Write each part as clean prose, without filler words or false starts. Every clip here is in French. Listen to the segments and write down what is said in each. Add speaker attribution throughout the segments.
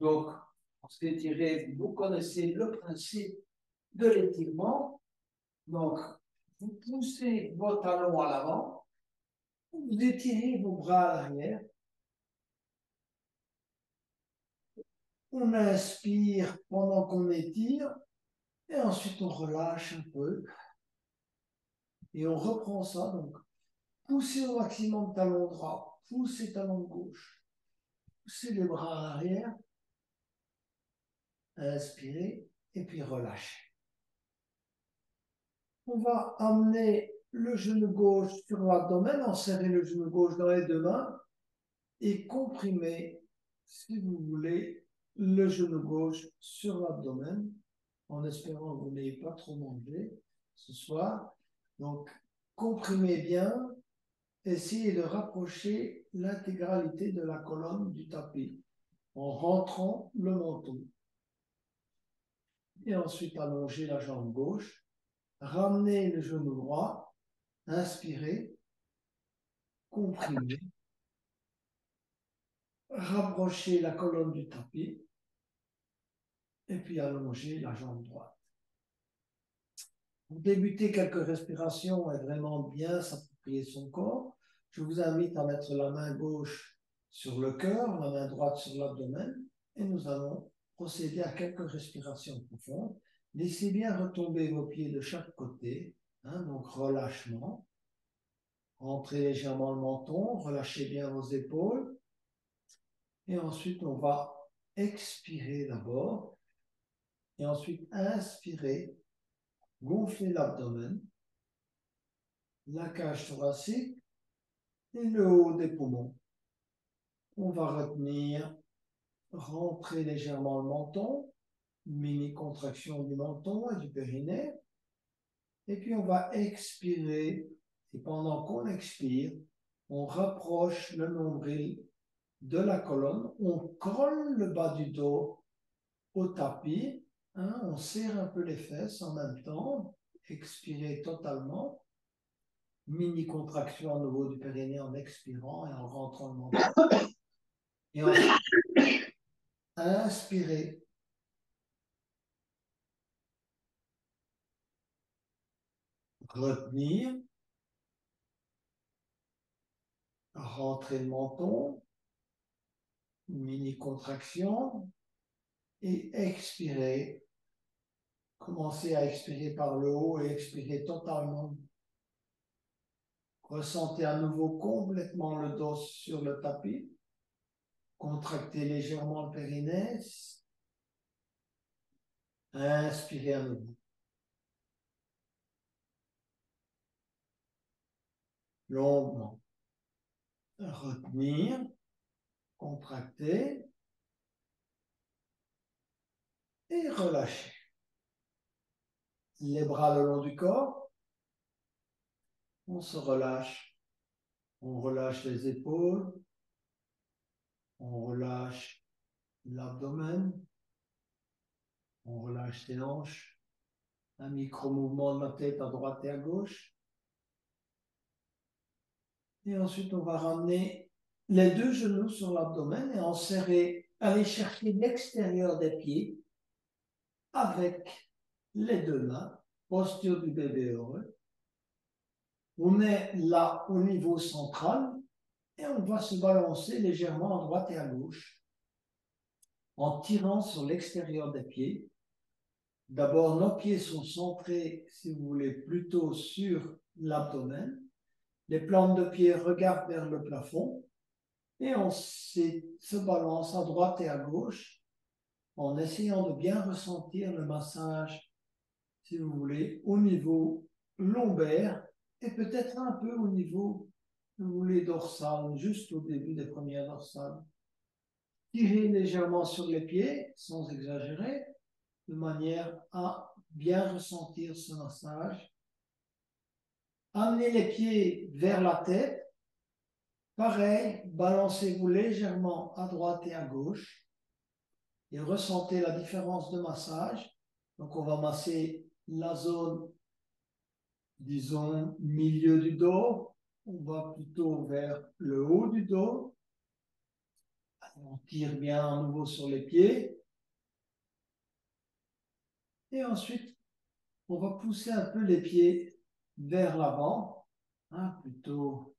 Speaker 1: Donc, on s'est étiré, vous connaissez le principe de l'étirement. Donc, vous poussez vos talons à l'avant, vous étirez vos bras à l'arrière. On inspire pendant qu'on étire et ensuite on relâche un peu et on reprend ça. Donc, poussez au maximum talon droit, poussez talon gauche, poussez les bras à l'arrière, inspirez et puis relâchez. On va amener le genou gauche sur l'abdomen, enserrer le genou gauche dans les deux mains et comprimer, si vous voulez, le genou gauche sur l'abdomen, en espérant que vous n'ayez pas trop mangé ce soir. Donc, comprimez bien, essayez de rapprocher l'intégralité de la colonne du tapis en rentrant le menton. Et ensuite, allongez la jambe gauche, ramenez le genou droit, inspirez, comprimez, rapprochez la colonne du tapis et puis allongez la jambe droite. Pour débuter, quelques respirations et vraiment bien s'approprier son corps, je vous invite à mettre la main gauche sur le cœur, la main droite sur l'abdomen et nous allons procéder à quelques respirations profondes. Laissez bien retomber vos pieds de chaque côté, donc relâchement. Rentrez légèrement le menton, relâchez bien vos épaules. Et ensuite, on va expirer d'abord. Et ensuite, inspirer, gonfler l'abdomen, la cage thoracique et le haut des poumons. On va retenir, rentrer légèrement le menton, mini contraction du menton et du périnée. Et puis, on va expirer. Et pendant qu'on expire, on rapproche le nombril de la colonne, on colle le bas du dos au tapis, on serre un peu les fesses en même temps, expirez totalement, mini contraction à nouveau du périnée en expirant et en rentrant le menton. Et ensuite, inspirez. Retenir, rentrer le menton, mini contraction et expirer. Commencez à expirer par le haut et expirer totalement. Ressentez à nouveau complètement le dos sur le tapis. Contractez légèrement le périnée. Inspirez à nouveau. Longuement. Retenir. Contracter. Et relâcher. Les bras le long du corps. On se relâche. On relâche les épaules. On relâche l'abdomen. On relâche les hanches. Un micro-mouvement de la tête à droite et à gauche. Et ensuite, on va ramener les deux genoux sur l'abdomen et enserrer, aller chercher l'extérieur des pieds avec les deux mains, posture du bébé heureux. On est là au niveau central et on va se balancer légèrement à droite et à gauche en tirant sur l'extérieur des pieds. D'abord, nos pieds sont centrés, si vous voulez, plutôt sur l'abdomen. Les plantes de pied regardent vers le plafond et on se balance à droite et à gauche en essayant de bien ressentir le massage, si vous voulez, au niveau lombaire et peut-être un peu au niveau, si vous voulez, dorsal, juste au début des premières dorsales. Tirez légèrement sur les pieds, sans exagérer, de manière à bien ressentir ce massage. Amenez les pieds vers la tête. Pareil, balancez-vous légèrement à droite et à gauche et ressentez la différence de massage. Donc, on va masser la zone, disons, milieu du dos. On va plutôt vers le haut du dos. On tire bien à nouveau sur les pieds. Et ensuite, on va pousser un peu les pieds vers l'avant, hein, plutôt.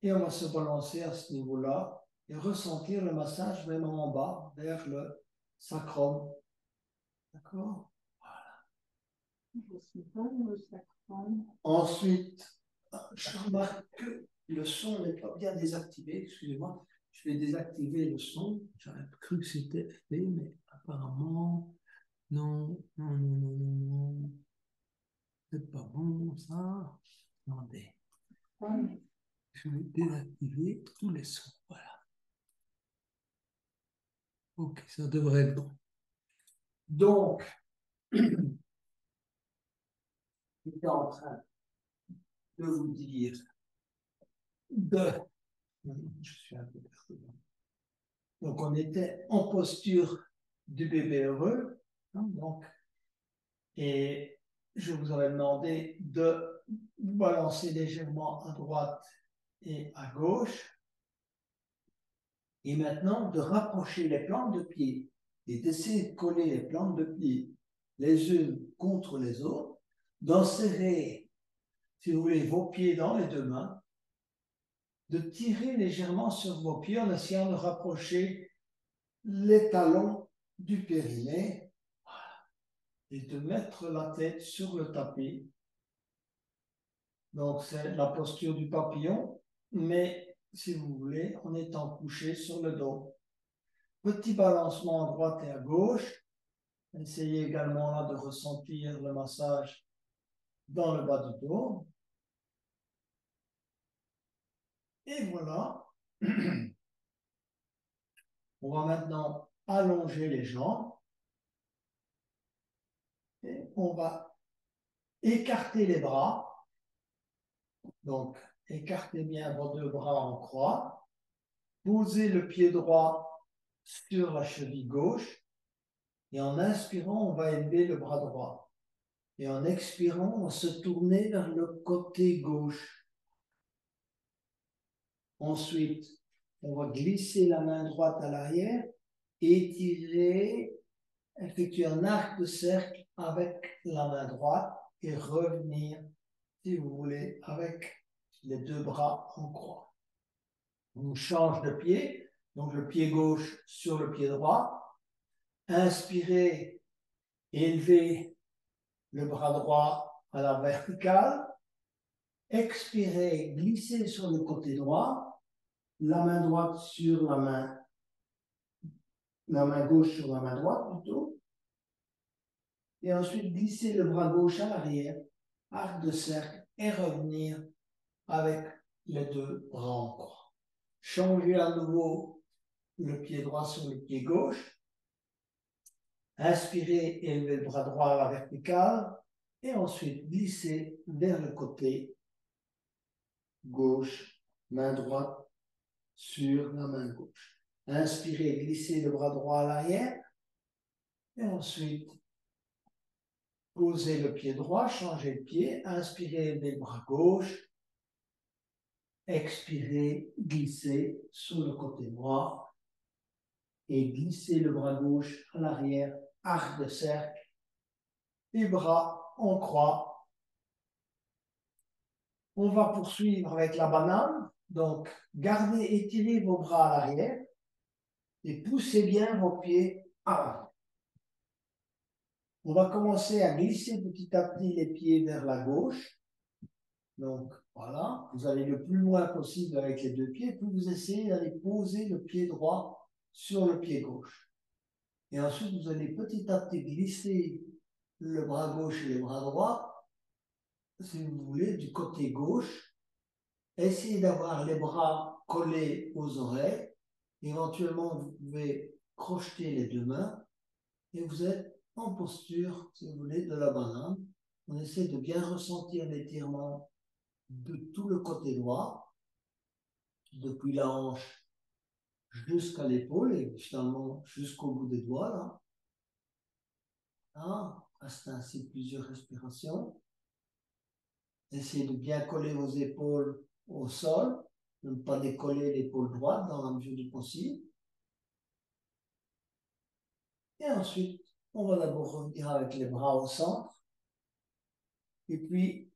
Speaker 1: Et on va se balancer à ce niveau-là et ressentir le massage vraiment en bas, vers le sacrum. D'accord?
Speaker 2: Je sais pas le sacrum.
Speaker 1: Ensuite, je remarque que le son n'est pas bien désactivé. Excusez-moi, je vais désactiver le son. J'avais cru que c'était fait, mais apparemment, non, non, non, non, non, non. C'est pas bon, ça. Attendez. Je vais désactiver tous les sons. Voilà. Ok, ça devrait être bon. Donc, j'étais en train de vous dire de. Je suis un peu perturbé. Donc, on était en posture du bébé heureux. Hein, donc, et je vous avais demandé de vous balancer légèrement à droite et à gauche. Et maintenant, de rapprocher les plantes de pied et d'essayer de coller les plantes de pied les unes contre les autres, d'enserrer, si vous voulez, vos pieds dans les deux mains, de tirer légèrement sur vos pieds en essayant de rapprocher les talons du périnée et de mettre la tête sur le tapis. Donc, c'est la posture du papillon, mais si vous voulez, en étant couché sur le dos. Petit balancement à droite et à gauche. Essayez également là de ressentir le massage dans le bas du dos. Et voilà. On va maintenant allonger les jambes et on va écarter les bras. Donc, écartez bien vos deux bras en croix. Posez le pied droit sur la cheville gauche. Et en inspirant, on va élever le bras droit. Et en expirant, on va se tourner vers le côté gauche. Ensuite, on va glisser la main droite à l'arrière, étirer, effectuer un arc de cercle avec la main droite et revenir, si vous voulez, avec les deux bras en croix. On change de pied, donc le pied gauche sur le pied droit. Inspirez, élevez le bras droit à la verticale. Expirez, glissez sur le côté droit, la main droite sur la main gauche sur la main droite plutôt. Et ensuite glisser le bras gauche à l'arrière, arc de cercle, et revenir avec les deux bras en croix. Changez à nouveau le pied droit sur le pied gauche. Inspirez et élevez le bras droit à la verticale. Et ensuite glissez vers le côté gauche, main droite sur la main gauche. Inspirez, glissez le bras droit à l'arrière. Et ensuite, posez le pied droit, changez le pied. Inspirez, élevez le bras gauche. Expirez, glissez sur le côté droit et glissez le bras gauche à l'arrière, arc de cercle, et bras en croix. On va poursuivre avec la banane. Donc, gardez, étirez vos bras à l'arrière et poussez bien vos pieds à l'avant. On va commencer à glisser petit à petit les pieds vers la gauche. Donc, voilà, vous allez le plus loin possible avec les deux pieds, puis vous essayez d'aller poser le pied droit sur le pied gauche. Et ensuite, vous allez petit à petit glisser le bras gauche et le bras droit, si vous voulez, du côté gauche. Essayez d'avoir les bras collés aux oreilles. Éventuellement, vous pouvez crocheter les deux mains et vous êtes en posture, si vous voulez, de la banane. On essaie de bien ressentir l'étirement de tout le côté droit, depuis la hanche jusqu'à l'épaule et finalement jusqu'au bout des doigts, là. Ah, reste ainsi plusieurs respirations. Essayez de bien coller vos épaules au sol, de ne pas décoller l'épaule droite dans la mesure du possible. Et ensuite, on va d'abord revenir avec les bras au centre. Et puis,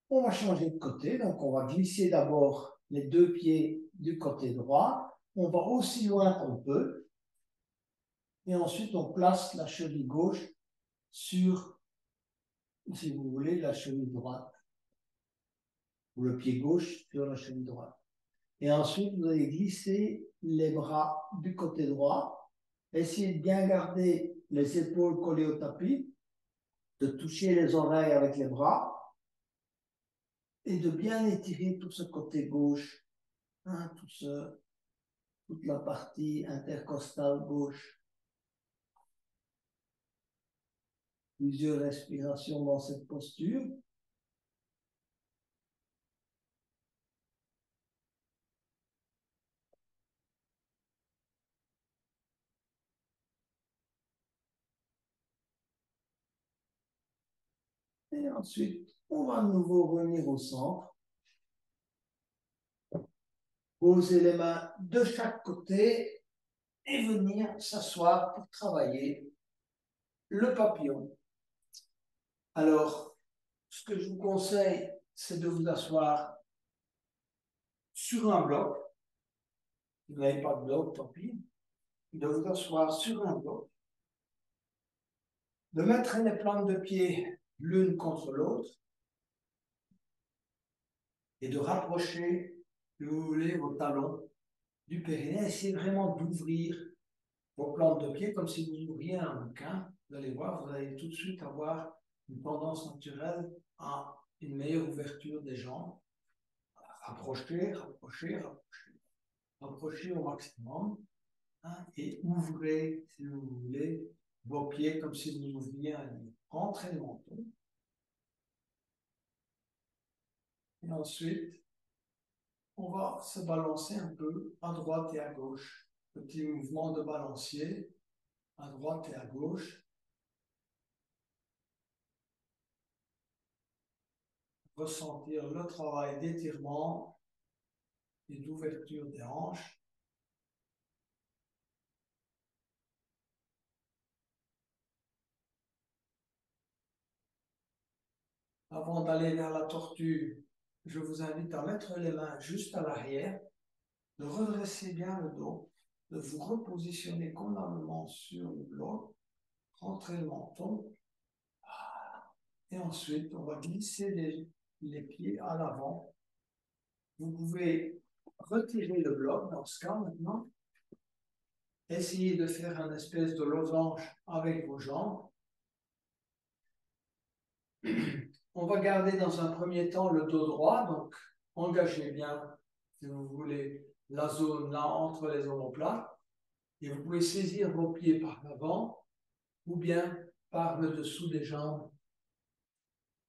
Speaker 1: on va changer de côté. Donc, on va glisser d'abord les deux pieds du côté droit. On va aussi loin qu'on peut. Et ensuite, on place la cheville gauche sur, si vous voulez, la cheville droite. Ou le pied gauche sur la cheville droite. Et ensuite, vous allez glisser les bras du côté droit. Essayez de bien garder les épaules collées au tapis, de toucher les oreilles avec les bras et de bien étirer tout ce côté gauche, hein, toute la partie intercostale gauche. Plusieurs respirations dans cette posture. Et ensuite, on va à nouveau revenir au centre. Poser les mains de chaque côté et venir s'asseoir pour travailler le papillon. Alors, ce que je vous conseille, c'est de vous asseoir sur un bloc. Si vous n'avez pas de bloc, tant pis. De vous asseoir sur un bloc. De mettre les plantes de pied l'une contre l'autre. Et de rapprocher, si vous voulez, vos talons du périnée. Essayez vraiment d'ouvrir vos plantes de pied comme si vous ouvriez un bouquin. Vous allez voir, vous allez tout de suite avoir une tendance naturelle à une meilleure ouverture des jambes. Rapprochez, rapprochez, rapprochez. Rapprochez au maximum. Hein, et ouvrez, si vous voulez, vos pieds comme si vous ouvriez un livre. Rentrez le menton. Et ensuite, on va se balancer un peu à droite et à gauche. Petit mouvement de balancier à droite et à gauche. Ressentir le travail d'étirement et d'ouverture des hanches. Avant d'aller vers la tortue, je vous invite à mettre les mains juste à l'arrière, de redresser bien le dos, de vous repositionner convenablement sur le bloc, rentrer le menton, et ensuite on va glisser les pieds à l'avant. Vous pouvez retirer le bloc dans ce cas maintenant. Essayez de faire un espèce de losange avec vos jambes. On va garder dans un premier temps le dos droit, donc engagez bien, si vous voulez, la zone là entre les omoplates. Et vous pouvez saisir vos pieds par l'avant ou bien par le dessous des jambes.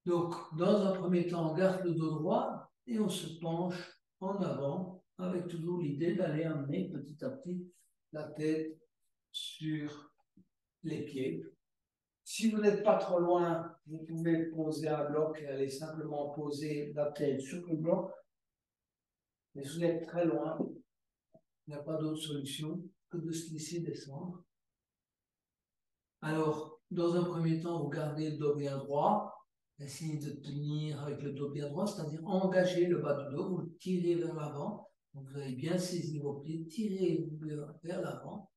Speaker 1: Donc, dans un premier temps, on garde le dos droit et on se penche en avant avec toujours l'idée d'aller amener petit à petit la tête sur les pieds. Si vous n'êtes pas trop loin, vous pouvez poser un bloc et aller simplement poser la tête sur le bloc. Mais si vous êtes très loin, il n'y a pas d'autre solution que de se laisser descendre. Alors, dans un premier temps, vous gardez le dos bien droit. Essayez de tenir avec le dos bien droit, c'est-à-dire engager le bas du dos, vous le tirez vers l'avant. Donc, vous avez bien saisi vos pieds, tirez vers l'avant.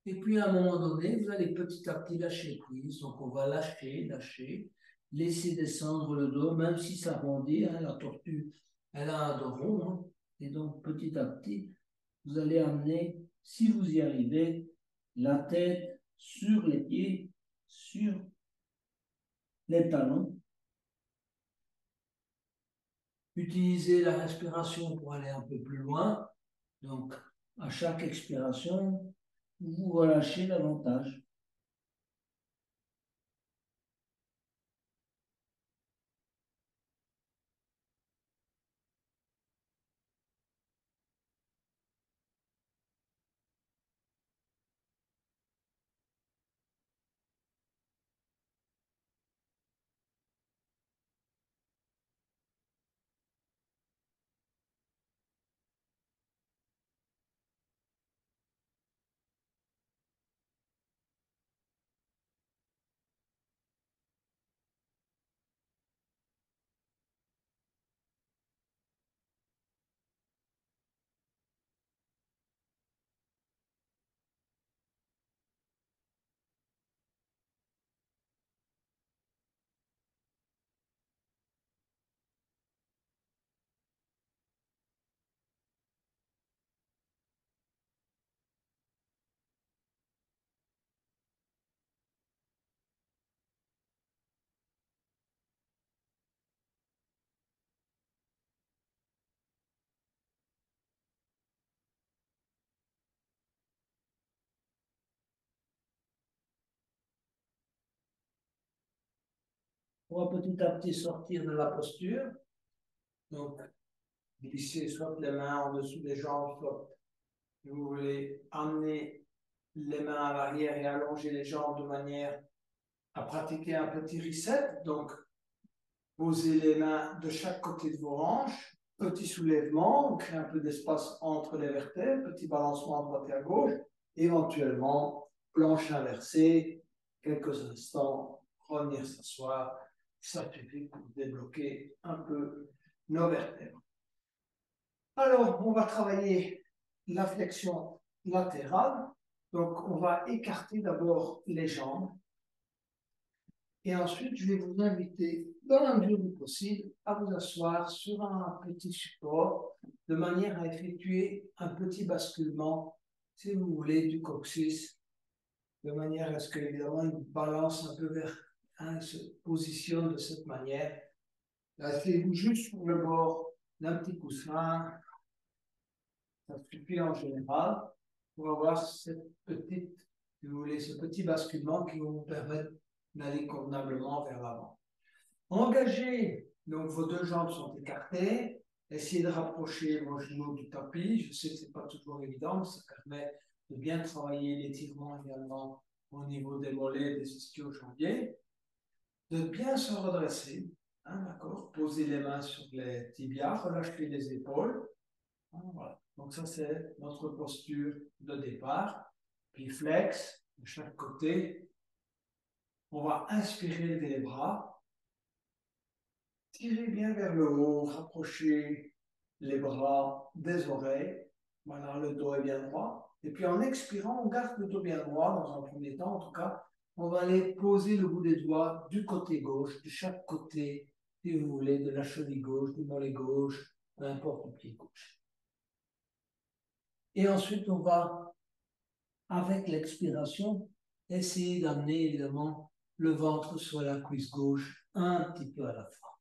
Speaker 1: Et puis, à un moment donné, vous allez petit à petit lâcher prise. Donc, on va lâcher, lâcher, laisser descendre le dos, même si ça bondit. Hein, la tortue, elle a un dos rond. Hein, et donc, petit à petit, vous allez amener, si vous y arrivez, la tête sur les pieds, sur les talons. Utilisez la respiration pour aller un peu plus loin. Donc, à chaque expiration, vous relâchez davantage. On va petit à petit sortir de la posture. Donc, glisser soit les mains en dessous des jambes, soit vous voulez amener les mains à l'arrière et allonger les jambes de manière à pratiquer un petit reset. Donc, posez les mains de chaque côté de vos hanches, petit soulèvement, on crée un peu d'espace entre les vertèbres, petit balancement à droite et à gauche, éventuellement planche inversée, quelques instants, revenir s'asseoir, ça suffit pour débloquer un peu nos vertèbres. Alors, on va travailler la flexion latérale. Donc, on va écarter d'abord les jambes. Et ensuite, je vais vous inviter, dans la mesure du possible, à vous asseoir sur un petit support, de manière à effectuer un petit basculement, si vous voulez, du coccyx, de manière à ce qu'évidemment, il balance un peu vers, il se positionne de cette manière. Asseyez-vous juste sur le bord d'un petit coussin. Ça suffit en général pour avoir cette petite, si vous voulez, ce petit basculement qui va vous permettre d'aller convenablement vers l'avant. Engagez, donc vos deux jambes sont écartées. Essayez de rapprocher vos genoux du tapis. Je sais que ce n'est pas toujours évident, mais ça permet de bien travailler l'étirement également au niveau des mollets, des ischio-jambiers. De bien se redresser, d'accord. Posez les mains sur les tibias, relâchez les épaules. Voilà. Donc ça, c'est notre posture de départ. Puis flex de chaque côté. On va inspirer, lever les bras. Tirez bien vers le haut, rapprochez les bras des oreilles. Voilà, le dos est bien droit. Et puis en expirant, on garde le dos bien droit dans un premier temps. En tout cas, on va aller poser le bout des doigts du côté gauche, de chaque côté, si vous voulez, de la cheville gauche, du mollet gauche, peu importe le pied gauche. Et ensuite, on va, avec l'expiration, essayer d'amener évidemment le ventre sur la cuisse gauche un petit peu à la fois.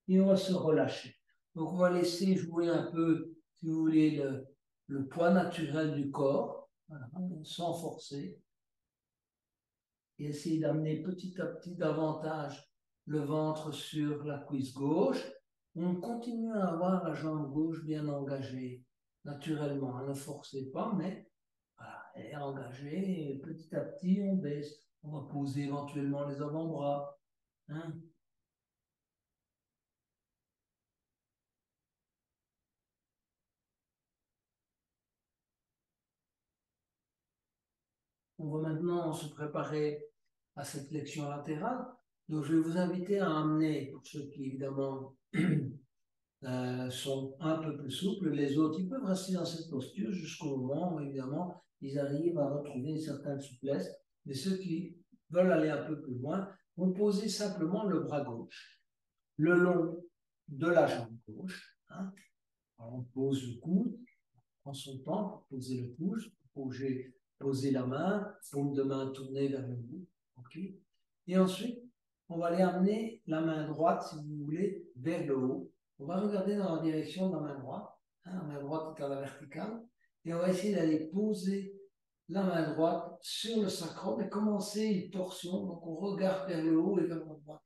Speaker 1: Et on va se relâcher. Donc, on va laisser jouer un peu, si vous voulez, le poids naturel du corps, voilà, sans forcer. Et essayer d'amener petit à petit davantage le ventre sur la cuisse gauche. On continue à avoir la jambe gauche bien engagée, naturellement. Ne forcez pas, mais voilà, elle est engagée. Et petit à petit, on baisse. On va poser éventuellement les avant-bras. Hein. On va maintenant se préparer à cette flexion latérale. Donc, je vais vous inviter à amener, pour ceux qui évidemment sont un peu plus souples, les autres, ils peuvent rester dans cette posture jusqu'au moment où évidemment ils arrivent à retrouver une certaine souplesse. Mais ceux qui veulent aller un peu plus loin vont poser simplement le bras gauche le long de la jambe gauche. Hein. Alors, on pose le coude, on prend son temps pour poser le coude, poser la main, paume de main tournée vers le bout. Okay. Et ensuite, on va aller amener la main droite, si vous voulez, vers le haut. On va regarder dans la direction de la main droite. Hein, la main droite est à la verticale. Et on va essayer d'aller poser la main droite sur le sacrum et commencer une torsion. Donc, on regarde vers le haut et vers la droite.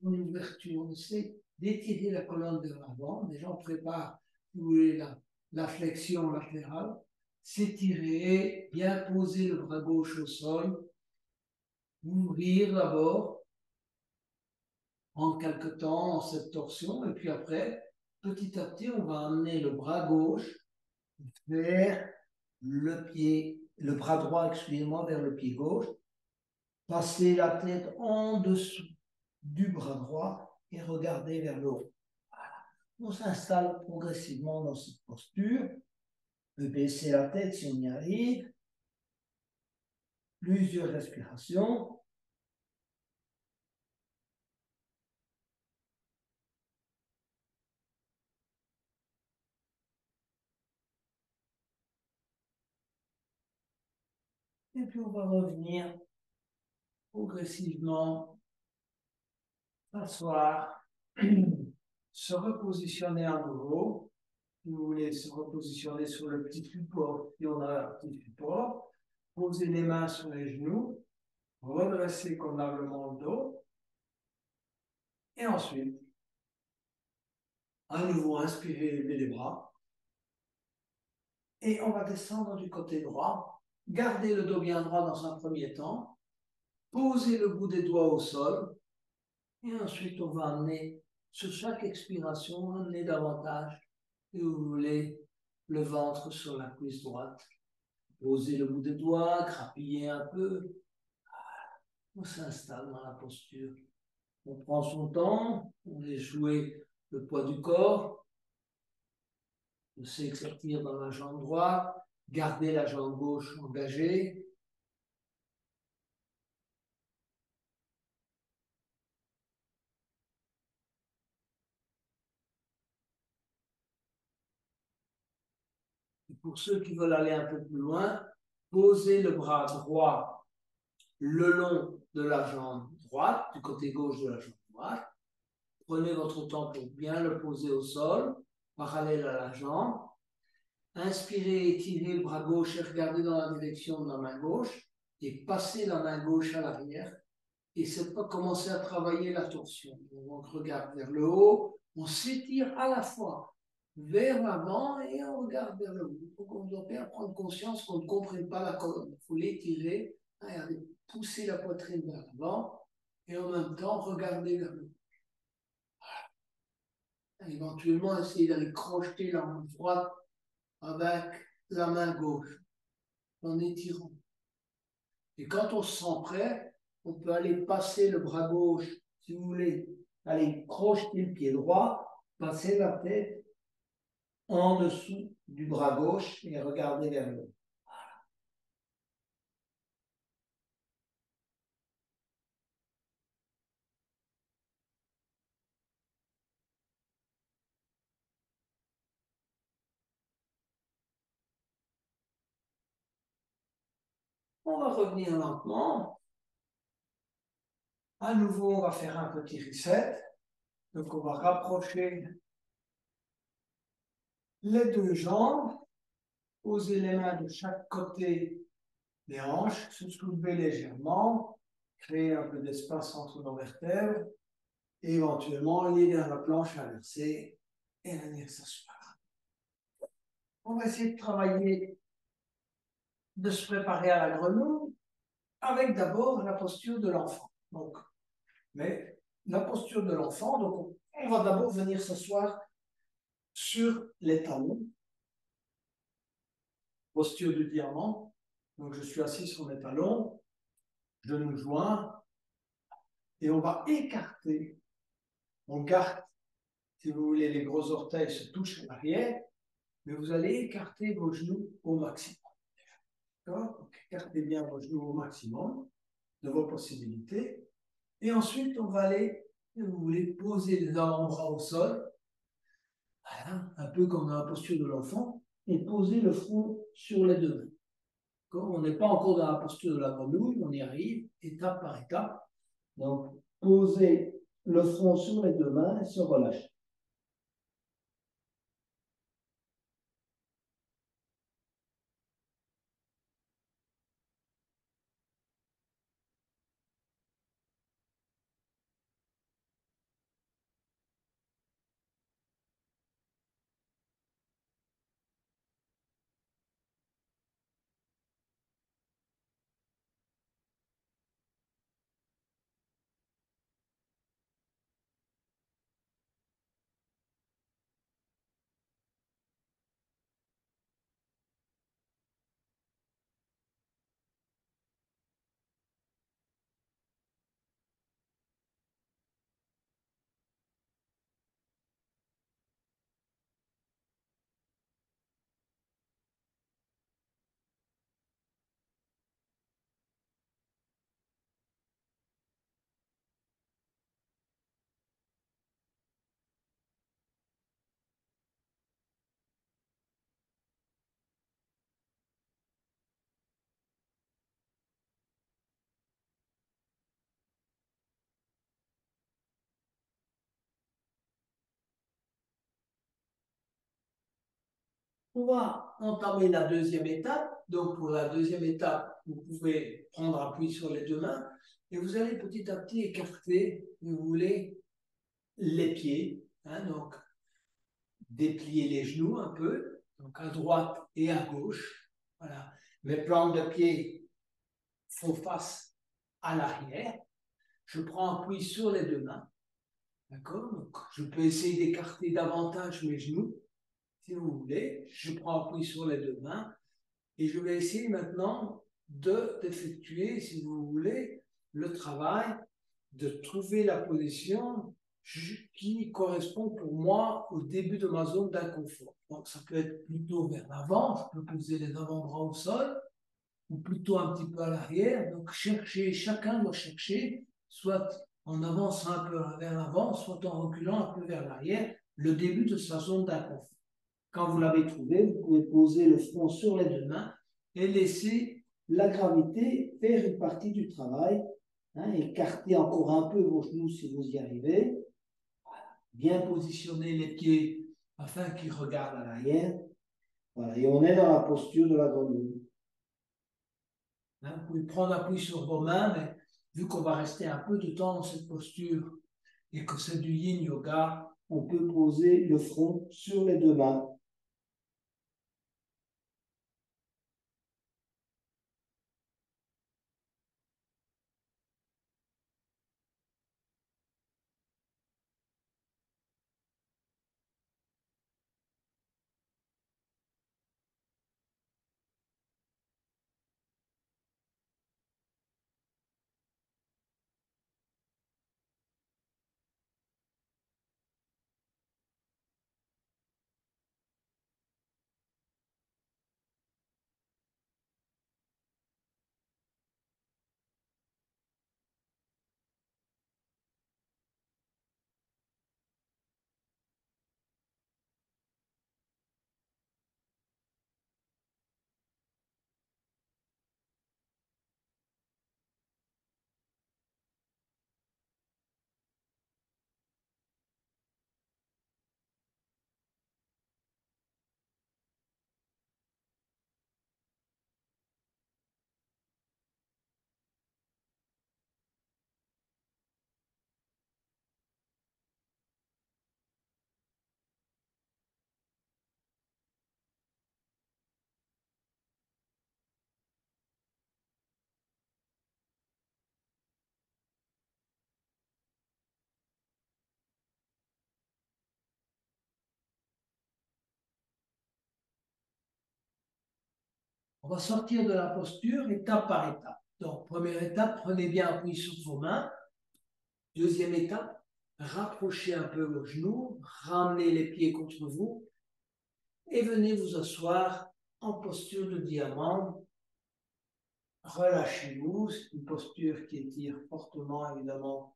Speaker 1: Une ouverture, on essaie d'étirer la colonne de l'avant. Déjà, on prépare, si vous voulez, la flexion latérale. S'étirer, bien poser le bras gauche au sol. Ouvrir d'abord en quelque temps cette torsion et puis après, petit à petit, on va amener le bras gauche vers le bras droit, excusez-moi, vers le pied gauche, passer la tête en dessous du bras droit et regarder vers le haut. Voilà. On s'installe progressivement dans cette posture. On peut baisser la tête si on y arrive. Plusieurs respirations. Et puis on va revenir progressivement, s'asseoir, se repositionner à nouveau. Si vous voulez se repositionner sur le petit support, si on a un petit support, posez les mains sur les genoux, redresser convenablement le dos. Et ensuite, à nouveau, inspirer, lever les bras. Et on va descendre du côté droit. Garder le dos bien droit dans un premier temps. Poser le bout des doigts au sol. Et ensuite, on va amener, sur chaque expiration, amener davantage, si vous voulez, le ventre sur la cuisse droite. Posez le bout des doigts, grappillez un peu. On s'installe dans la posture. On prend son temps, on laisse jouer le poids du corps. On s'exercer dans la jambe droite, garder la jambe gauche engagée. Et pour ceux qui veulent aller un peu plus loin, posez le bras droit le long de la jambe droite, du côté gauche de la jambe droite. Prenez votre temps pour bien le poser au sol, parallèle à la jambe. Inspirez, étirez le bras gauche et regardez dans la direction de la main gauche et passez la main gauche à l'arrière. Et c'est pas commencer à travailler la torsion. On regarde vers le haut, on s'étire à la fois vers l'avant et on regarde vers le haut. Il faut qu'on doit bien prendre conscience qu'on ne comprenne pas la colonne. Il faut l'étirer, regardez, pousser la poitrine vers l'avant et en même temps regarder vers le haut. Éventuellement, essayer d'aller crocheter la main droite avec la main gauche en étirant. Et quand on se sent prêt, on peut aller passer le bras gauche, si vous voulez, aller crocheter le pied droit, passer la tête en dessous du bras gauche et regarder vers le haut. On va revenir lentement. À nouveau, on va faire un petit reset. Donc, on va rapprocher les deux jambes, poser les mains de chaque côté des hanches, se soulever légèrement, créer un peu d'espace entre nos vertèbres, et éventuellement lier dans la planche inversée et venir s'asseoir. On va essayer de travailler, de se préparer à la grenouille avec d'abord la posture de l'enfant. Donc, mais la posture de l'enfant, donc on va d'abord venir s'asseoir sur les talons, posture du diamant. Donc je suis assis sur mes talons, genoux joints, et on va écarter. On garde, si vous voulez, les gros orteils se touchent à l'arrière, mais vous allez écarter vos genoux au maximum. D'accord? Donc, écartez bien vos genoux au maximum de vos possibilités. Et ensuite, on va aller, si vous voulez, poser les avant-bras au sol, voilà, un peu comme dans la posture de l'enfant, et poser le front sur les deux mains. On n'est pas encore dans la posture de la grenouille, on y arrive étape par étape. Donc, posez le front sur les deux mains et se relâchez. On va entamer la deuxième étape. Donc, pour la deuxième étape, vous pouvez prendre appui sur les deux mains et vous allez petit à petit écarter, si vous voulez, les pieds. Hein, donc, déplier les genoux un peu, donc à droite et à gauche. Voilà. Mes plantes de pied font face à l'arrière. Je prends appui sur les deux mains. D'accord? Donc, je peux essayer d'écarter davantage mes genoux, si vous voulez. Je prends appui sur les deux mains et je vais essayer maintenant d'effectuer, si vous voulez, le travail de trouver la position qui correspond pour moi au début de ma zone d'inconfort. Donc, ça peut être plutôt vers l'avant, je peux poser les avant-bras au sol, ou plutôt un petit peu à l'arrière. Donc, chacun doit chercher, soit en avançant un peu vers l'avant, soit en reculant un peu vers l'arrière, le début de sa zone d'inconfort. Quand vous l'avez trouvé, vous pouvez poser le front sur les deux mains et laisser la gravité faire une partie du travail. Hein, écartez encore un peu vos genoux si vous y arrivez. Bien positionner les pieds afin qu'ils regardent à l'arrière. Voilà, et on est dans la posture de la grenouille. Hein, vous pouvez prendre appui sur vos mains, mais vu qu'on va rester un peu de temps dans cette posture et que c'est du yin yoga, on peut poser le front sur les deux mains. On va sortir de la posture étape par étape. Donc, première étape, prenez bien appui sur vos mains. Deuxième étape, rapprochez un peu vos genoux, ramenez les pieds contre vous et venez vous asseoir en posture de diamant. Relâchez-vous, c'est une posture qui étire fortement, évidemment,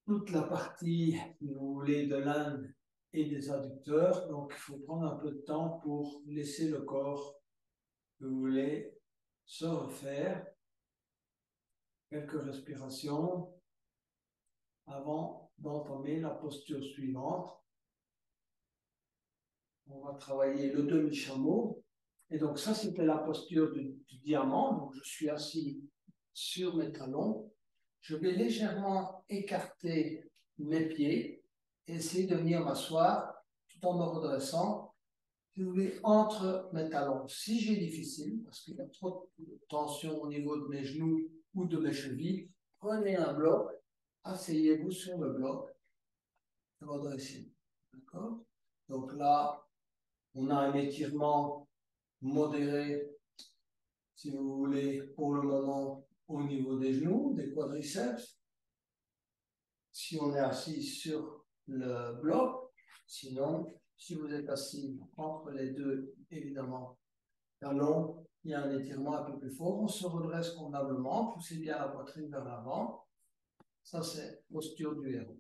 Speaker 1: toute la partie, si vous voulez, de l'âne et des adducteurs. Donc, il faut prendre un peu de temps pour laisser le corps, si vous voulez, se refaire. Quelques respirations avant d'entamer la posture suivante. On va travailler le demi-chameau. Et donc, ça, c'était la posture du diamant. Donc, je suis assis sur mes talons. Je vais légèrement écarter mes pieds et essayer de venir m'asseoir tout en me redressant, si vous voulez, entre mes talons. Si j'ai difficile, parce qu'il y a trop de tension au niveau de mes genoux ou de mes chevilles, prenez un bloc, asseyez-vous sur le bloc et redressez. D'accord? Donc là, on a un étirement modéré, si vous voulez, pour le moment, au niveau des genoux, des quadriceps. Si on est assis sur le bloc, sinon, si vous êtes assis entre les deux, évidemment, talons, il y a un étirement un peu plus fort. On se redresse convenablement, poussez bien la poitrine vers l'avant. Ça, c'est posture du héros.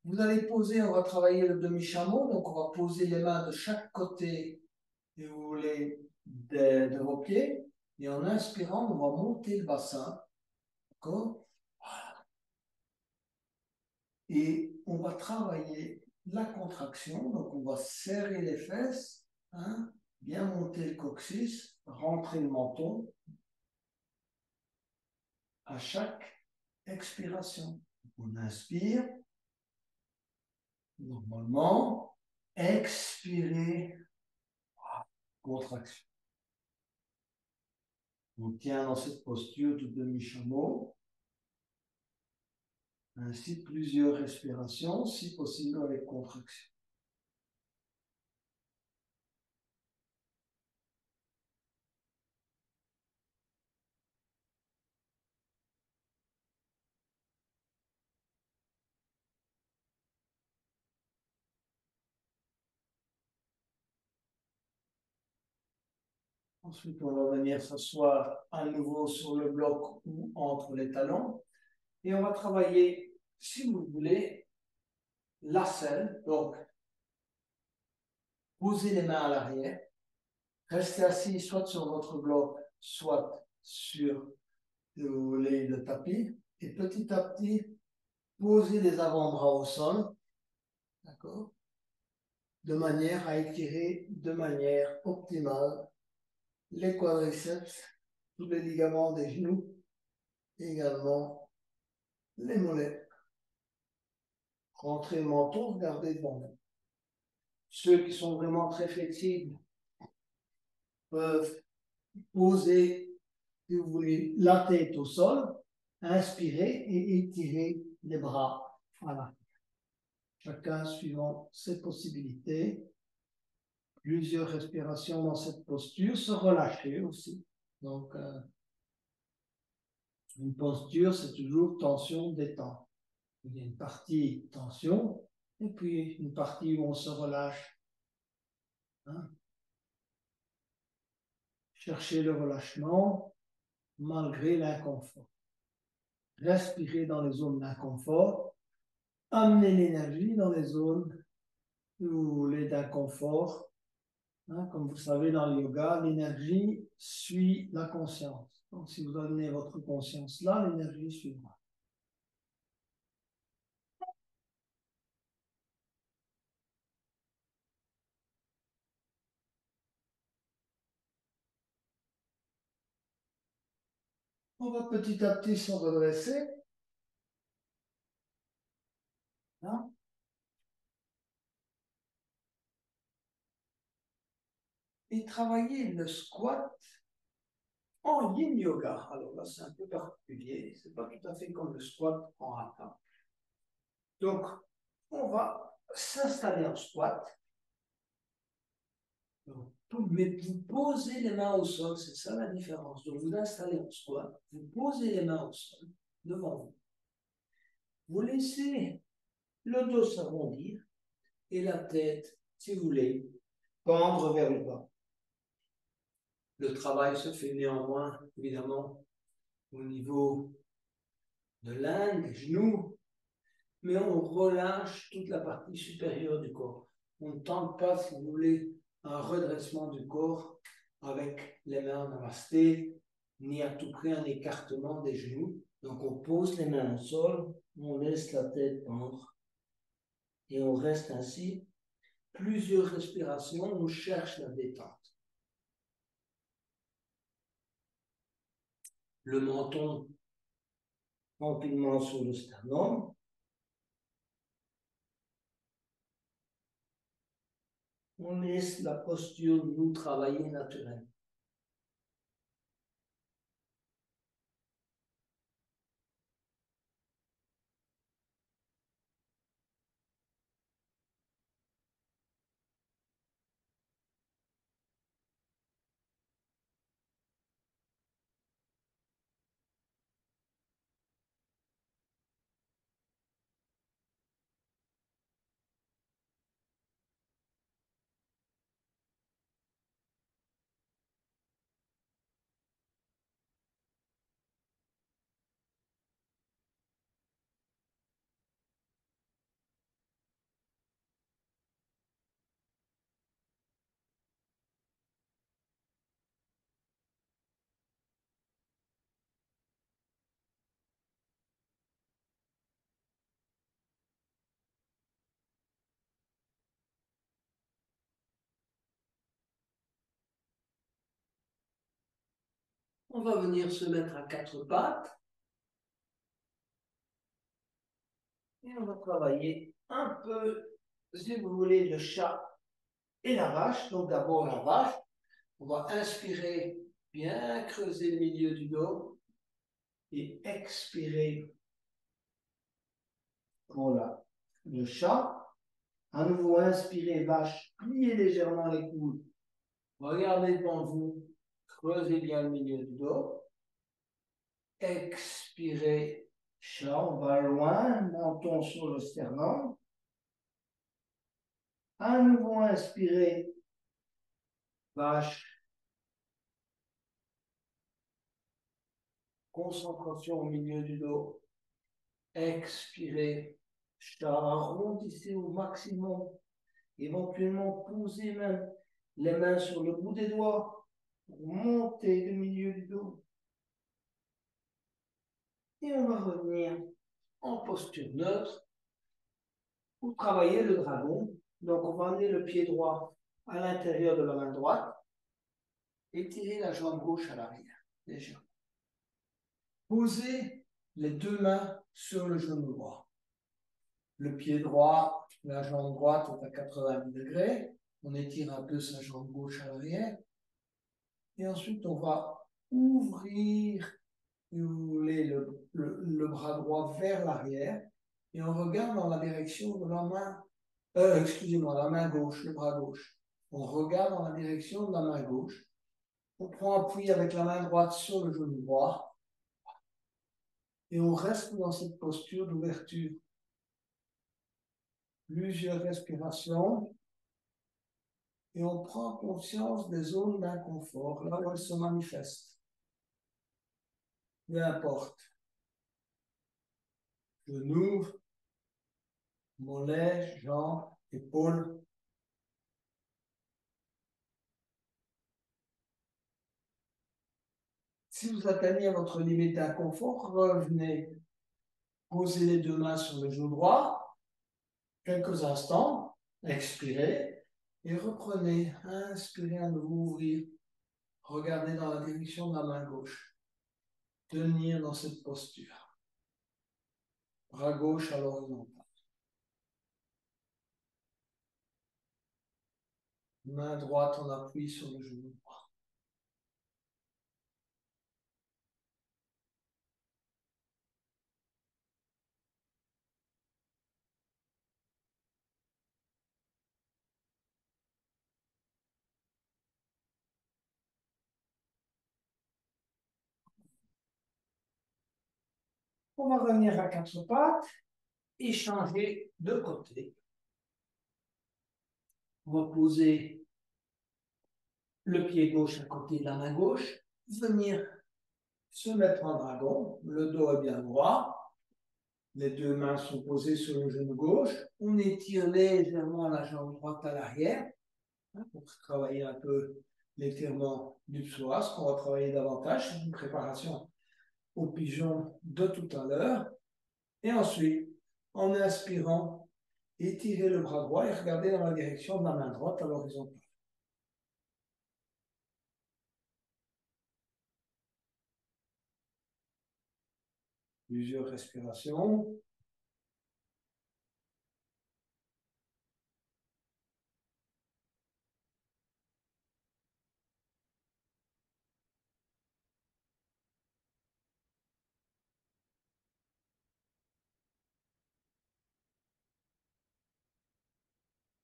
Speaker 1: Vous allez poser, on va travailler le demi-chameau, donc on va poser les mains de chaque côté, si vous voulez, de vos pieds. Et en inspirant, on va monter le bassin. D'accord? Et on va travailler la contraction. Donc, on va serrer les fesses, hein, bien monter le coccyx, rentrer le menton à chaque expiration. On inspire, normalement, expirez, contraction. On tient dans cette posture de demi-chameau, ainsi plusieurs respirations, si possible avec contraction. Ensuite, on va venir s'asseoir à nouveau sur le bloc ou entre les talons. Et on va travailler, si vous voulez, la selle. Donc, posez les mains à l'arrière. Restez assis soit sur votre bloc, soit sur, si vous voulez, le tapis. Et petit à petit, posez les avant-bras au sol. D'accord? De manière à étirer de manière optimale les quadriceps, tous les ligaments des genoux, et également les mollets. Rentrez le menton, regardez devant vous. Ceux qui sont vraiment très flexibles peuvent poser, si vous voulez, la tête au sol, inspirer et étirer les bras. Voilà. Chacun suivant ses possibilités. Plusieurs respirations dans cette posture, se relâcher aussi. Donc, une posture, c'est toujours tension, détente. Il y a une partie tension et puis une partie où on se relâche. Hein? Chercher le relâchement malgré l'inconfort. Respirer dans les zones d'inconfort. Amener l'énergie dans les zones où vous voulez d'inconfort. Hein? Comme vous savez, dans le yoga, l'énergie suit la conscience. Donc, si vous amenez votre conscience là, l'énergie suivra. On va petit à petit se redresser. Hein? Et travailler le squat en yin yoga. Alors là, c'est un peu particulier. C'est pas tout à fait comme le squat en hatha. Donc, on va s'installer en squat. Donc, mais vous posez les mains au sol, c'est ça la différence. Donc, vous installez en squat, vous posez les mains au sol devant vous. Vous laissez le dos s'arrondir et la tête, si vous voulez, pendre vers le bas. Le travail se fait néanmoins, évidemment, au niveau de l'inde, des genoux, mais on relâche toute la partie supérieure du corps. On ne tente pas, si vous voulez, un redressement du corps avec les mains en namasté, ni à tout prix un écartement des genoux. Donc on pose les mains au sol, on laisse la tête pendre et on reste ainsi. Plusieurs respirations, on cherche la détente. Le menton tranquillement sur le sternum. On laisse la posture nous travailler naturellement. On va venir se mettre à quatre pattes. Et on va travailler un peu, si vous voulez, le chat et la vache. Donc d'abord la vache. On va inspirer, bien creuser le milieu du dos. Et expirer pour le chat. À nouveau, inspirez, vache, pliez légèrement les coudes. Regardez devant vous, creusez bien le milieu du dos. Expirez, chat, on va loin, menton sur le sternum. À nouveau, inspirez, vache. Concentration au milieu du dos. Expirez, chat, arrondissez au maximum. Éventuellement, posez même les mains sur le bout des doigts pour monter le milieu du dos. Et on va revenir en posture neutre pour travailler le dragon. Donc, on va amener le pied droit à l'intérieur de la main droite et tirer la jambe gauche à l'arrière, déjà. Posez les deux mains sur le genou droit. Le pied droit, la jambe droite est à 90 degrés. On étire un peu sa jambe gauche à l'arrière. Et ensuite, on va ouvrir, si vous voulez, le bras droit vers l'arrière. Et on regarde dans la direction de la main, excusez-moi, la main gauche, le bras gauche. On regarde dans la direction de la main gauche. On prend appui avec la main droite sur le genou droit. Et on reste dans cette posture d'ouverture. Plusieurs respirations. Et on prend conscience des zones d'inconfort, là où elles se manifestent. Peu importe. Genoux, mollets, jambes, épaules. Si vous atteignez votre limite d'inconfort, revenez. Posez les deux mains sur le genou droit. Quelques instants. Expirez. Et reprenez. Inspirez à nouveau, ouvrir. Regardez dans la direction de la main gauche. Tenir dans cette posture. Bras gauche à l'horizontale. Main droite, on appuie sur le genou droit. On va revenir à quatre pattes et changer de côté. On va poser le pied gauche à côté de la main gauche, venir se mettre en dragon, le dos est bien droit, les deux mains sont posées sur le genou gauche, on étire légèrement la jambe droite à l'arrière, pour travailler un peu l'étirement du psoas, qu'on va travailler davantage, c'est une préparation au pigeon de tout à l'heure, et ensuite, en inspirant, étirez le bras droit et regardez dans la direction de la main droite à l'horizontale. Plusieurs respirations.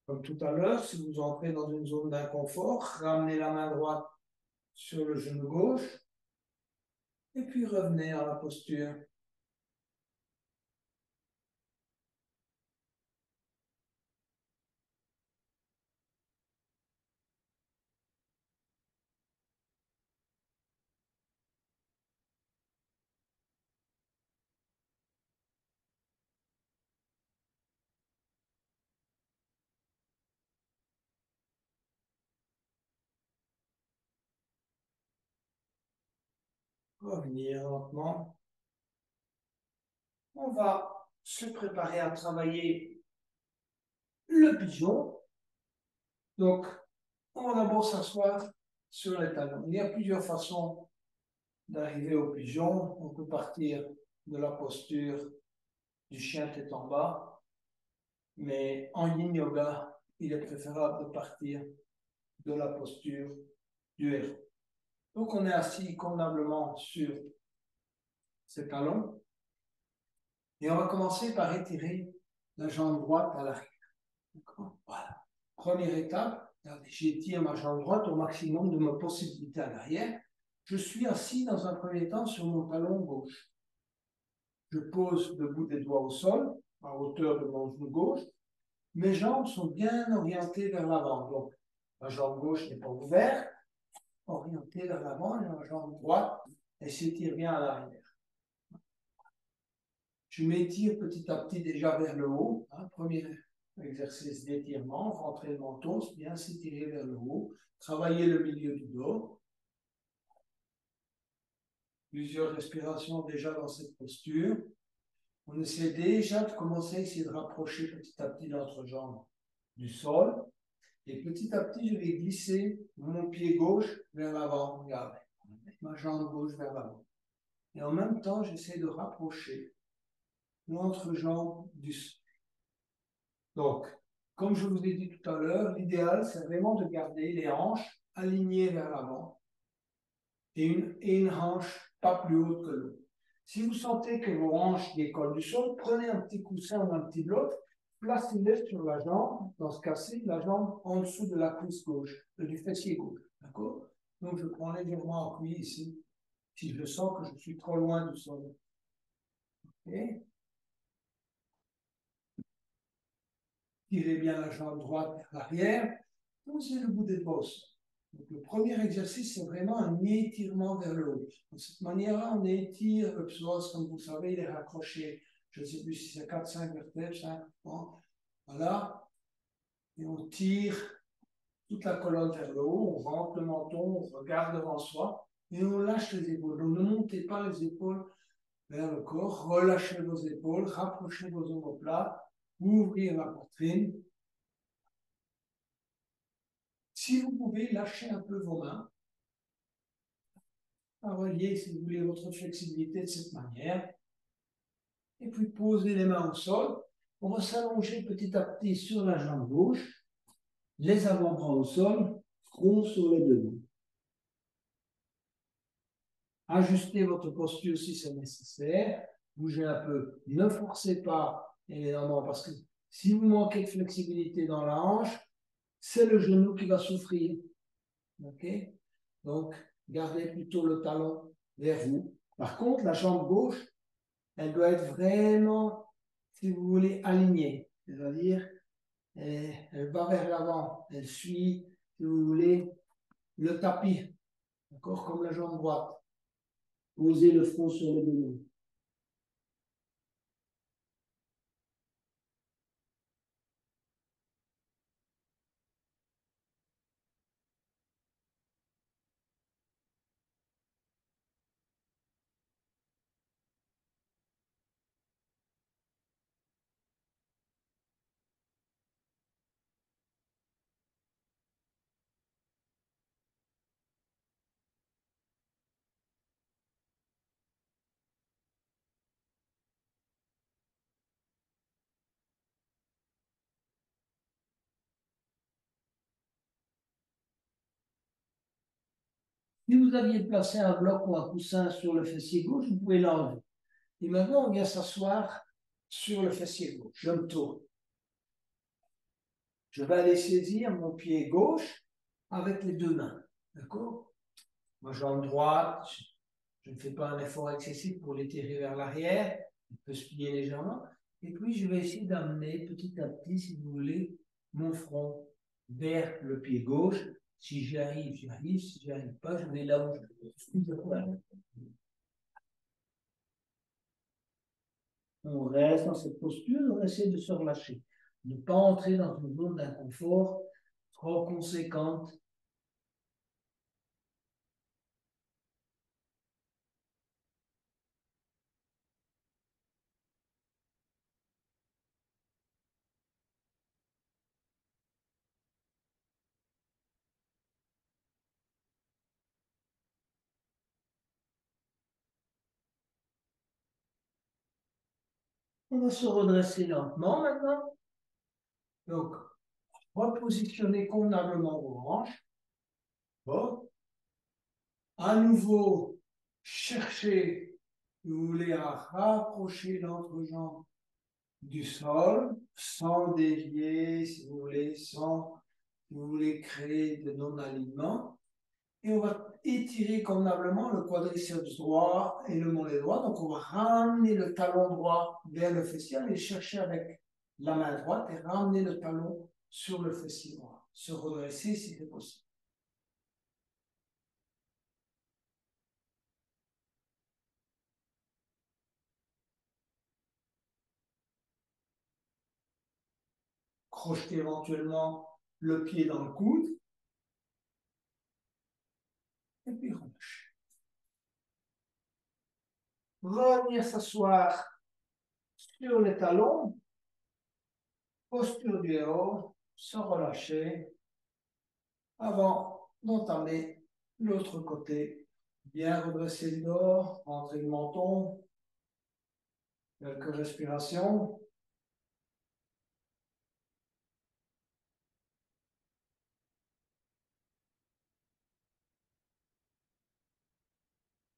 Speaker 1: Comme tout à l'heure, si vous entrez dans une zone d'inconfort, ramenez la main droite sur le genou gauche et puis revenez à la posture. Revenir lentement. On va se préparer à travailler le pigeon. Donc, on va d'abord s'asseoir sur les talons. Il y a plusieurs façons d'arriver au pigeon, on peut partir de la posture du chien tête en bas, mais en yin yoga, il est préférable de partir de la posture du héros. Donc on est assis convenablement sur ses talons et on va commencer par étirer la jambe droite à l'arrière. Voilà. Première étape, j'étire ma jambe droite au maximum de ma possibilité à l'arrière. Je suis assis dans un premier temps sur mon talon gauche. Je pose le bout des doigts au sol, à hauteur de mon genou gauche. Mes jambes sont bien orientées vers l'avant. Donc, ma jambe gauche n'est pas ouverte, orientée vers l'avant, et ma jambe droite, elle s'étire bien à l'arrière. Je m'étire petit à petit déjà vers le haut. Premier exercice d'étirement, rentrer le menton, bien s'étirer vers le haut, travailler le milieu du dos. Plusieurs respirations déjà dans cette posture. On essaie déjà de commencer à essayer de rapprocher petit à petit l'entrejambe du sol. Et petit à petit, je vais glisser mon pied gauche vers l'avant. Regardez, ma jambe gauche vers l'avant. Et en même temps, j'essaie de rapprocher l'entrejambe du sol. Donc, comme je vous ai dit tout à l'heure, l'idéal, c'est vraiment de garder les hanches alignées vers l'avant et une hanche pas plus haute que l'autre. Si vous sentez que vos hanches décollent du sol, prenez un petit coussin ou un petit bloc, placez-le sur la jambe, dans ce cas-ci, la jambe en dessous de la cuisse gauche, du fessier gauche. D'accord? Donc, je prends légèrement appui ici, si je sens que je suis trop loin du sol. Okay? Tirez bien la jambe droite vers l'arrière, posez le bout des doigts. Donc, le premier exercice, c'est vraiment un étirement vers le haut. De cette manière-là, on étire le psoas, comme vous savez, il est raccroché. Je ne sais plus si c'est 4-5 vertèbres, 5, bon. Voilà. Et on tire toute la colonne vers le haut, on rentre le menton, on regarde devant soi et on lâche les épaules. Donc, ne montez pas les épaules vers le corps, relâchez vos épaules, rapprochez vos omoplates, ouvrez la poitrine. Si vous pouvez, lâcher un peu vos mains, relier, si vous voulez, votre flexibilité de cette manière. Et puis, posez les mains au sol. On va s'allonger petit à petit sur la jambe gauche, les avant-bras au sol, front sur les deux mains. Ajustez votre posture si c'est nécessaire. Bougez un peu. Ne forcez pas, évidemment, parce que si vous manquez de flexibilité dans la hanche, c'est le genou qui va souffrir. OK? Donc, gardez plutôt le talon vers vous. Par contre, la jambe gauche, elle doit être vraiment, si vous voulez, alignée. C'est-à-dire, elle va vers l'avant. Elle suit, si vous voulez, le tapis. D'accord? Comme la jambe droite. Posez le front sur les deux mains. Si vous aviez placé un bloc ou un coussin sur le fessier gauche, vous pouvez l'enlever. Et maintenant, on vient s'asseoir sur le fessier gauche. Je me tourne. Je vais aller saisir mon pied gauche avec les deux mains. D'accord? Ma jambe droite, je ne fais pas un effort excessif pour l'étirer vers l'arrière. Il peut se plier légèrement. Et puis, je vais essayer d'amener petit à petit, si vous voulez, mon front vers le pied gauche. Si j'y arrive, j'y arrive. Si j'y arrive pas, je vais là où je veux. On reste dans cette posture, on essaie de se relâcher. Ne pas entrer dans une zone d'inconfort trop conséquente. On va se redresser lentement maintenant. Donc, repositionner convenablement vos hanches. Bon. À nouveau, cherchez, si vous voulez, à rapprocher l'entrejambe du sol, sans dévier, si vous voulez, sans, si vous voulez, créer de non-alignement. Et on va étirer convenablement le quadriceps droit et le mollet droit. Donc, on va ramener le talon droit vers le fessier, aller chercher avec la main droite et ramener le talon sur le fessier droit. Se redresser si c'est possible. Crocheter éventuellement le pied dans le coude. Et puis relâcher. Revenir s'asseoir sur les talons. Posture du héros. Se relâcher. Avant d'entamer l'autre côté. Bien redresser le dos. Rentrer le menton. Quelques respirations.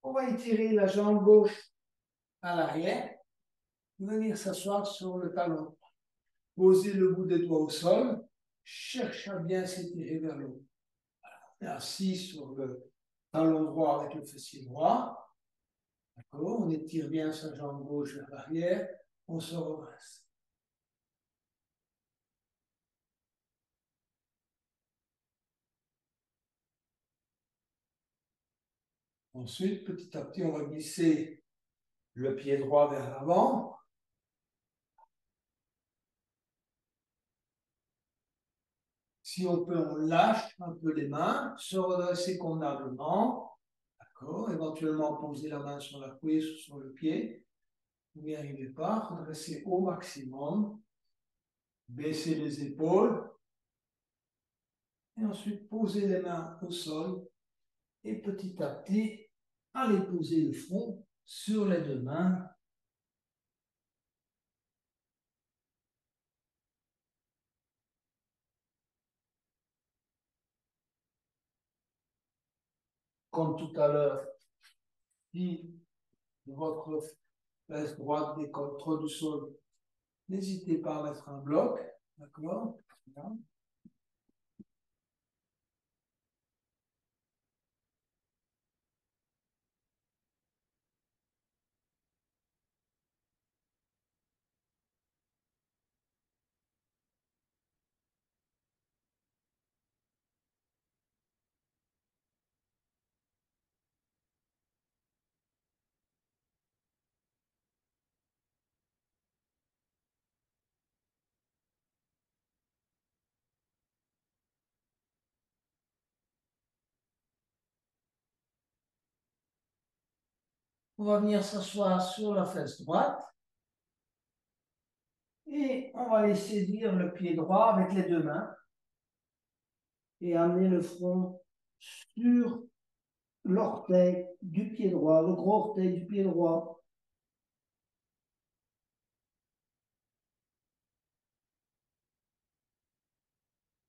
Speaker 1: On va étirer la jambe gauche à l'arrière. Venir s'asseoir sur le talon. Poser le bout des doigts au sol. Cherche à bien s'étirer vers le haut. Assis sur le talon droit avec le fessier droit. D'accord. On étire bien sa jambe gauche vers l'arrière. On se redresse. Ensuite, petit à petit, on va glisser le pied droit vers l'avant. Si on peut, on lâche un peu les mains, se redresser convenablement. D'accord. Éventuellement, poser la main sur la cuisse ou sur le pied. Vous n'y arrivez pas, redresser au maximum. Baisser les épaules. Et ensuite, poser les mains au sol. Et petit à petit, allez poser le front sur les deux mains. Comme tout à l'heure, si votre fesse droite décolle trop du sol, n'hésitez pas à mettre un bloc. D'accord. On va venir s'asseoir sur la fesse droite. Et on va aller saisir le pied droit avec les deux mains. Et amener le front sur l'orteil du pied droit, le gros orteil du pied droit.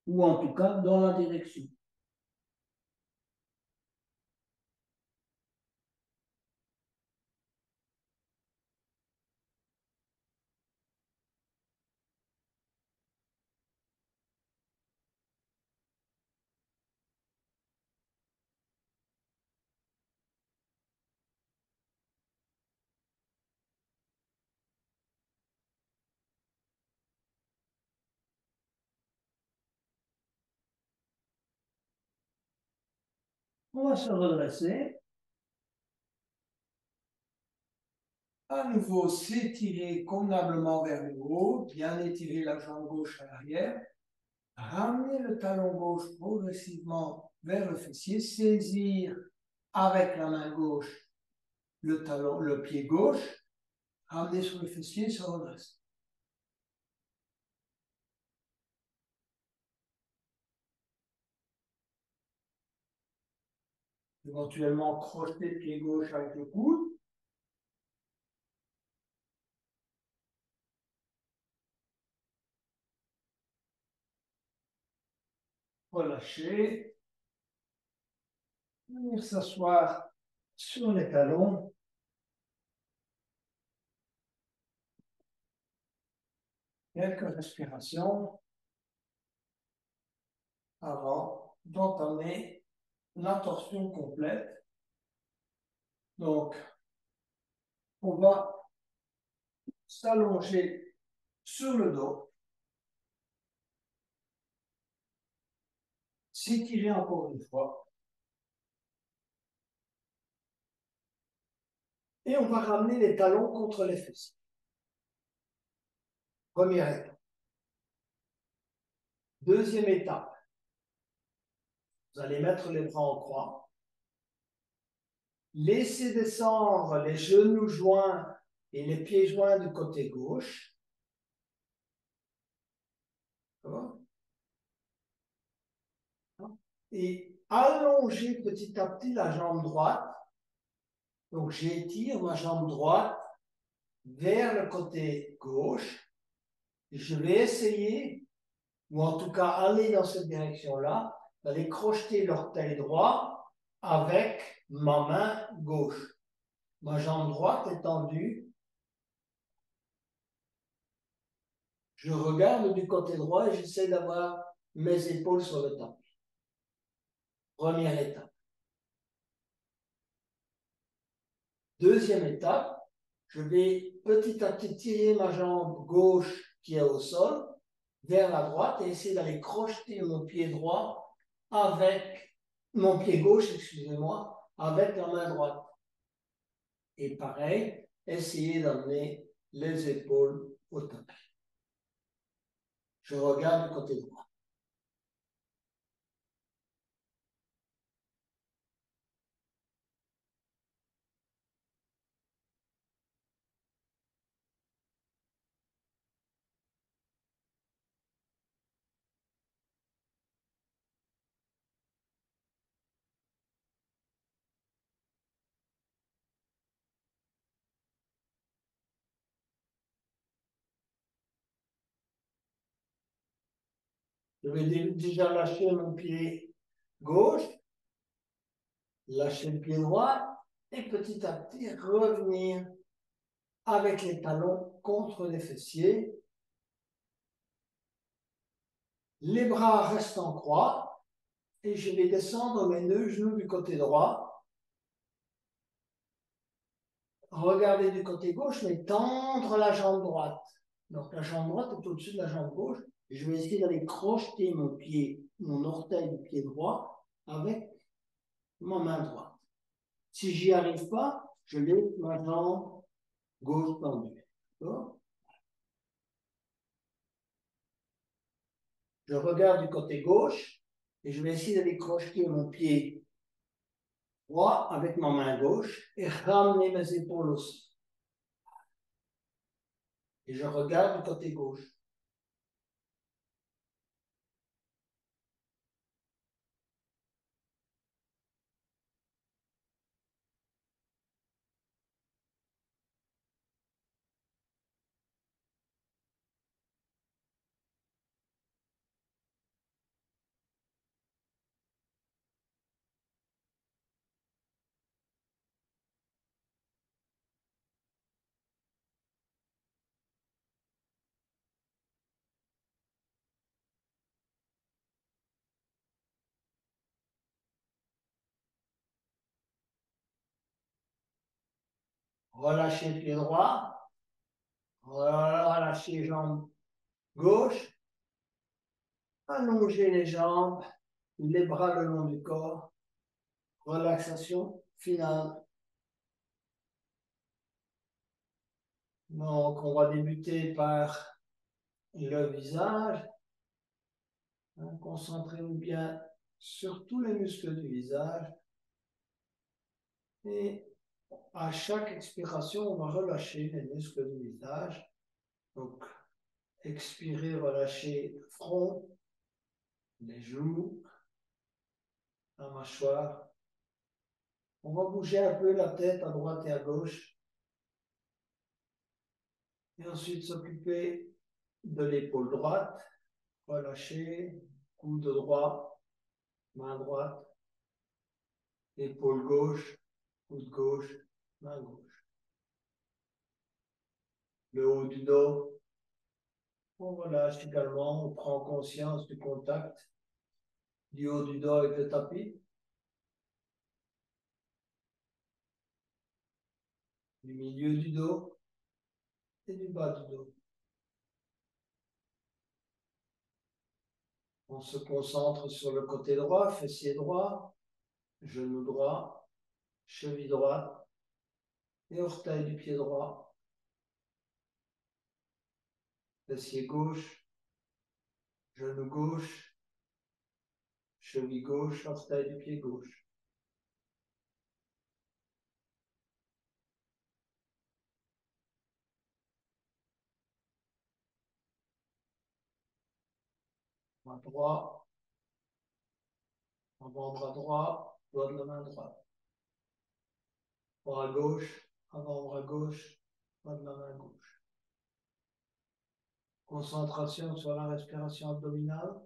Speaker 1: Ou en tout cas dans la direction. On va se redresser. À nouveau, s'étirer convenablement vers le haut, bien étirer la jambe gauche à l'arrière. Ramener le talon gauche progressivement vers le fessier, saisir avec la main gauche le talon, le pied gauche, ramener sur le fessier, se redresse. Éventuellement, crocheter le pied gauche avec le coude. relâcher, venir s'asseoir sur les talons. Quelques respirations avant d'entamer la torsion complète. Donc, on va s'allonger sur le dos, s'étirer encore une fois, et on va ramener les talons contre les fesses. Première étape. Deuxième étape, vous allez mettre les bras en croix, laissez descendre les genoux joints et les pieds joints du côté gauche. Et allongez petit à petit la jambe droite. Donc j'étire ma jambe droite vers le côté gauche. Je vais essayer, ou en tout cas aller dans cette direction-là, d'aller crocheter l'orteil droit avec ma main gauche. Ma jambe droite est tendue. Je regarde du côté droit et j'essaie d'avoir mes épaules sur le tapis. Première étape. Deuxième étape, je vais petit à petit tirer ma jambe gauche qui est au sol vers la droite et essayer d'aller crocheter mon pied droit avec mon pied gauche, excusez-moi, avec la main droite. Et pareil, essayer d'amener les épaules au tapis. Je regarde du côté droit. Je vais déjà lâcher mon pied gauche, lâcher le pied droit et petit à petit revenir avec les talons contre les fessiers. Les bras restent en croix et je vais descendre mes deux genoux du côté droit. Regarder du côté gauche, mais tendre la jambe droite. Donc la jambe droite est au-dessus de la jambe gauche. Et je vais essayer d'aller crocheter mon pied, mon orteil du pied droit avec ma main droite. Si j'y arrive pas, je laisse ma jambe gauche tendue. Je regarde du côté gauche et je vais essayer d'aller crocheter mon pied droit avec ma main gauche et ramener mes épaules aussi. Et je regarde du côté gauche. Relâchez le pied droit. Relâchez jambe gauche. Allongez les jambes, les bras le long du corps. Relaxation finale. Donc, on va débuter par le visage. Concentrez-vous bien sur tous les muscles du visage. Et à chaque expiration, on va relâcher les muscles du visage. Donc, expirez, relâchez le front, les joues, la mâchoire. On va bouger un peu la tête à droite et à gauche. Et ensuite s'occuper de l'épaule droite. Relâcher, coude droit main droite, épaule gauche, coude gauche, main gauche. Le haut du dos, on relâche également, on prend conscience du contact du haut du dos avec le tapis, du milieu du dos et du bas du dos. On se concentre sur le côté droit, fessier droit, genou droit, cheville droite et orteil du pied droit. Fessier gauche, genou gauche, cheville gauche, orteil du pied gauche. Bras droit, avant-bras droit, doigt de la main droite. Bras gauche, avant-bras gauche, doigt de la main gauche. Concentration sur la respiration abdominale.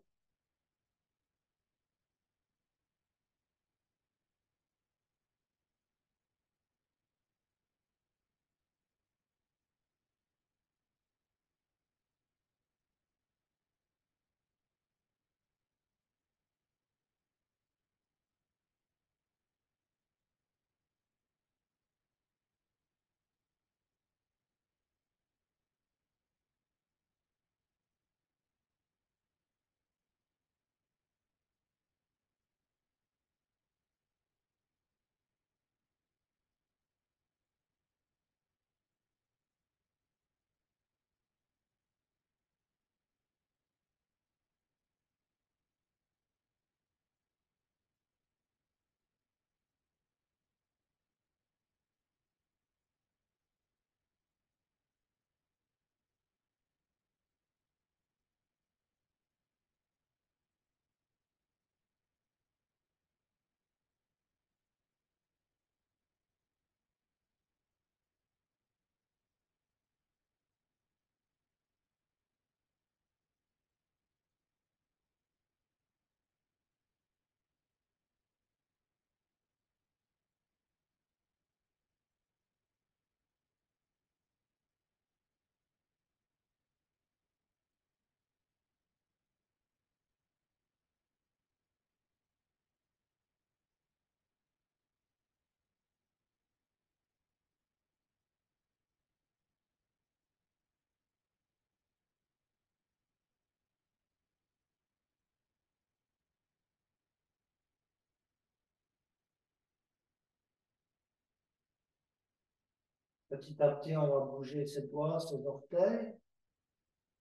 Speaker 1: Petit à petit, on va bouger ses doigts, ses orteils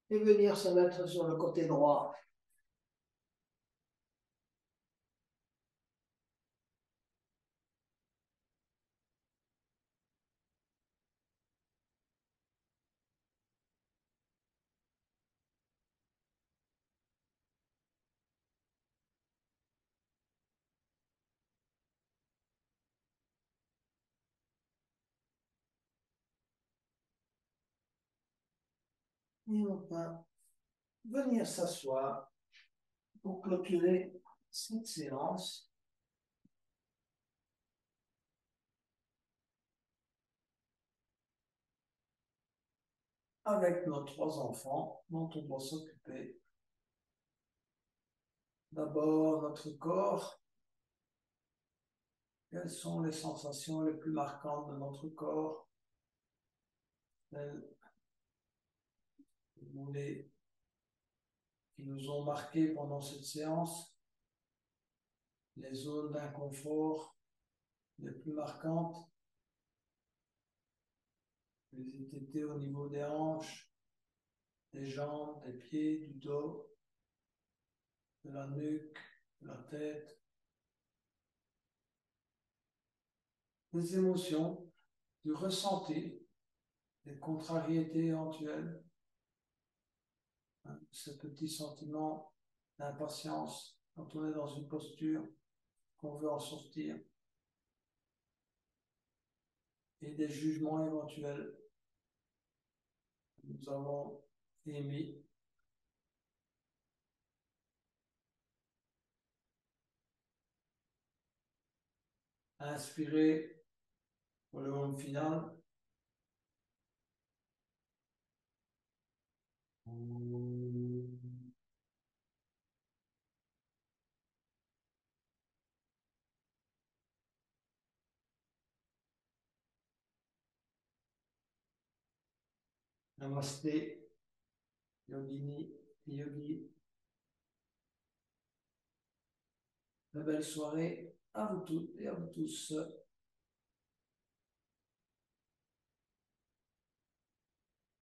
Speaker 1: et venir se mettre sur le côté droit. Et on va venir s'asseoir pour clôturer cette séance. Avec nos trois enfants dont on doit s'occuper. D'abord, notre corps. Quelles sont les sensations les plus marquantes de notre corps? Celles qui nous ont marqués pendant cette séance? Les zones d'inconfort les plus marquantes? Les étaient au niveau des hanches, des jambes, des pieds, du dos, de la nuque, de la tête. Des émotions, du ressenti, des contrariétés éventuelles, hein, ce petit sentiment d'impatience quand on est dans une posture qu'on veut en sortir, et des jugements éventuels que nous avons émis. Inspirez pour le home final. Namasté, Yogini, Yogi. Une belle soirée à vous toutes et à vous tous.